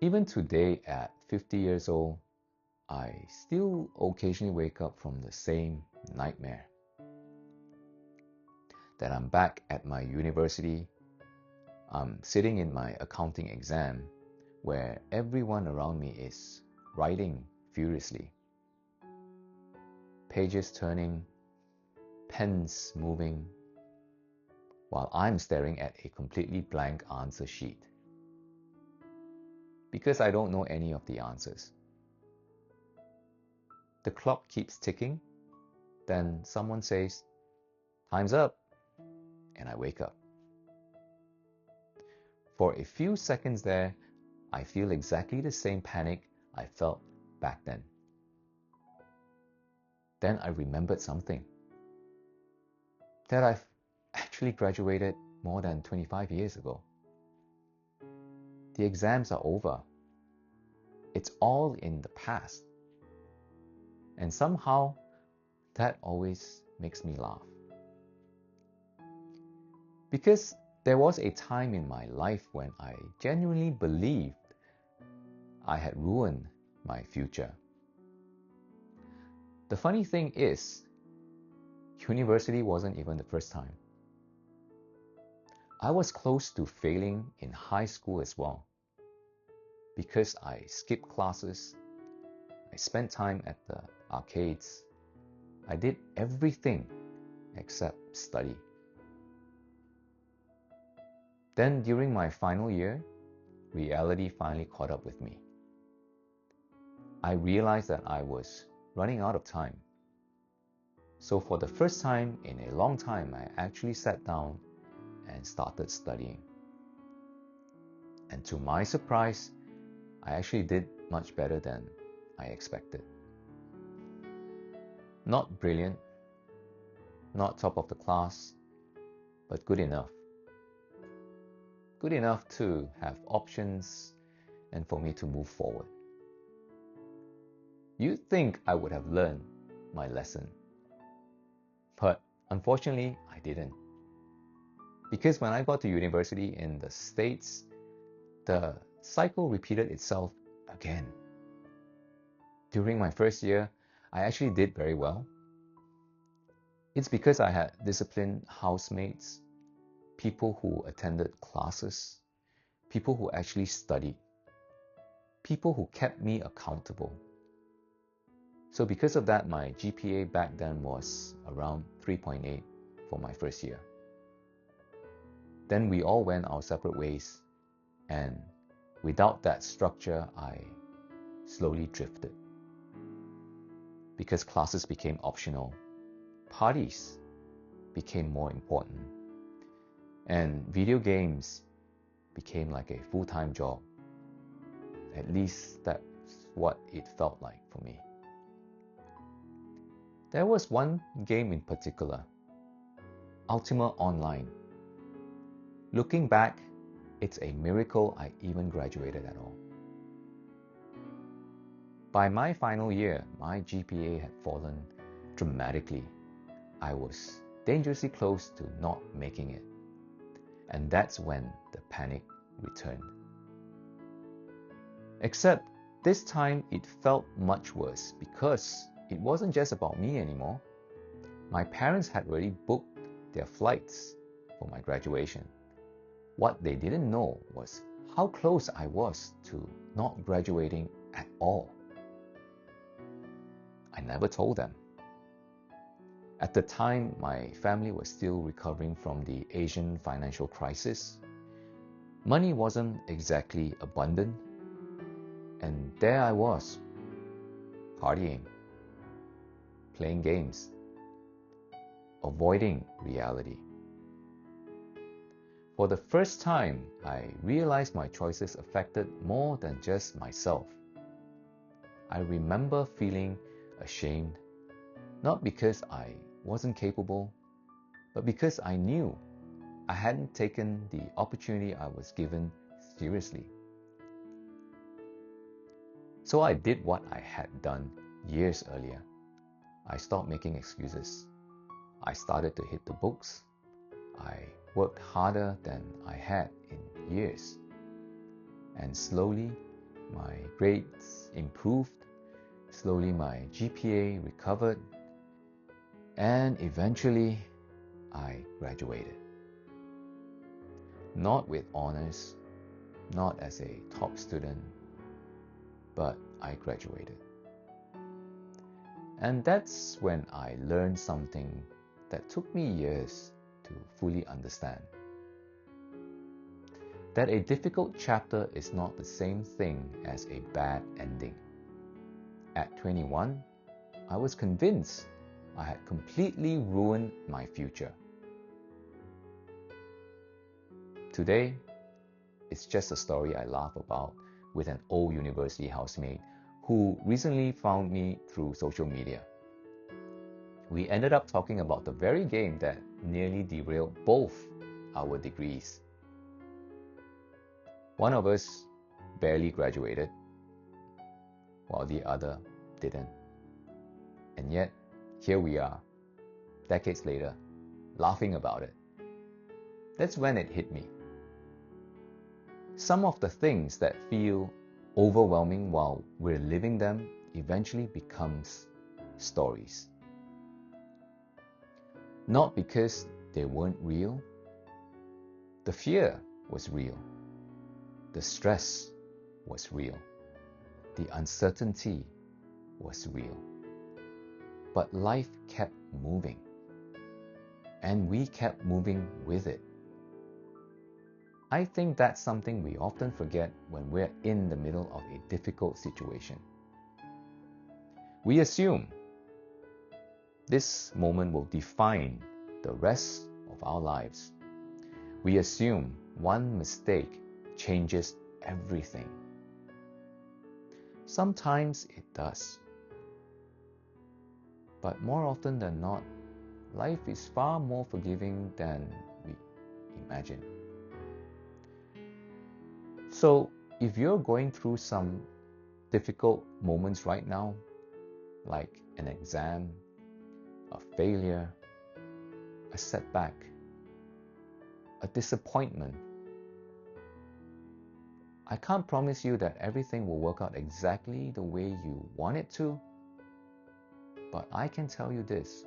Even today, at 50 years old, I still occasionally wake up from the same nightmare. That I'm back at my university, I'm sitting in my accounting exam, where everyone around me is writing furiously. Pages turning, pens moving, while I'm staring at a completely blank answer sheet. Because I don't know any of the answers. The clock keeps ticking, then someone says, "Time's up," and I wake up. For a few seconds there, I feel exactly the same panic I felt back then. Then I remembered something. That I've actually graduated more than 25 years ago. The exams are over. It's all in the past. And somehow, that always makes me laugh. Because there was a time in my life when I genuinely believed I had ruined my future. The funny thing is, university wasn't even the first time. I was close to failing in high school as well. Because I skipped classes, I spent time at the arcades, I did everything except study. Then during my final year, reality finally caught up with me. I realized that I was running out of time. So for the first time in a long time, I actually sat down and started studying. And to my surprise, I actually did much better than I expected. Not brilliant, not top of the class, but good enough. Good enough to have options and for me to move forward. You'd think I would have learned my lesson, but unfortunately I didn't. Because when I got to university in the States, the cycle repeated itself again. During my first year, I actually did very well. It's because I had disciplined housemates, people who attended classes, people who actually studied, people who kept me accountable. So because of that, my GPA back then was around 3.8 for my first year. Then we all went our separate ways, and without that structure, I slowly drifted. Because classes became optional, parties became more important, and video games became like a full-time job. At least that's what it felt like for me. There was one game in particular, Ultima Online. Looking back, it's a miracle I even graduated at all. By my final year, my GPA had fallen dramatically. I was dangerously close to not making it. And that's when the panic returned. Except this time it felt much worse because it wasn't just about me anymore. My parents had already booked their flights for my graduation. What they didn't know was how close I was to not graduating at all. I never told them. At the time, my family was still recovering from the Asian financial crisis. Money wasn't exactly abundant, and there I was, partying, playing games, avoiding reality. For the first time, I realized my choices affected more than just myself. I remember feeling ashamed, not because I wasn't capable, but because I knew I hadn't taken the opportunity I was given seriously. So I did what I had done years earlier. I stopped making excuses. I started to hit the books. I worked harder than I had in years. And slowly, My grades improved. Slowly my GPA recovered. And eventually I graduated. Not with honors, not as a top student, but I graduated. And that's when I learned something that took me years to fully understand. That a difficult chapter is not the same thing as a bad ending. At 21, I was convinced I had completely ruined my future. Today, it's just a story I laugh about with an old university housemate who recently found me through social media. We ended up talking about the very game that nearly derailed both our degrees. One of us barely graduated, while the other didn't. And yet, here we are, decades later, laughing about it. That's when it hit me. Some of the things that feel overwhelming while we're living them eventually becomes stories. Not because they weren't real. The fear was real. The stress was real. The uncertainty was real. But life kept moving. And we kept moving with it. I think that's something we often forget when we're in the middle of a difficult situation. We assume this moment will define the rest of our lives. We assume one mistake changes everything. Sometimes it does. But more often than not, life is far more forgiving than we imagine. So, if you're going through some difficult moments right now, like an exam, a failure, a setback, a disappointment, I can't promise you that everything will work out exactly the way you want it to, but I can tell you this,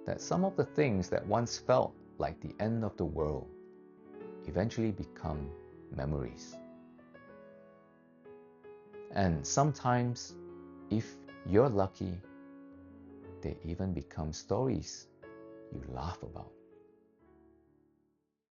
that some of the things that once felt like the end of the world eventually become memories. And sometimes, if you're lucky, they even become stories you laugh about.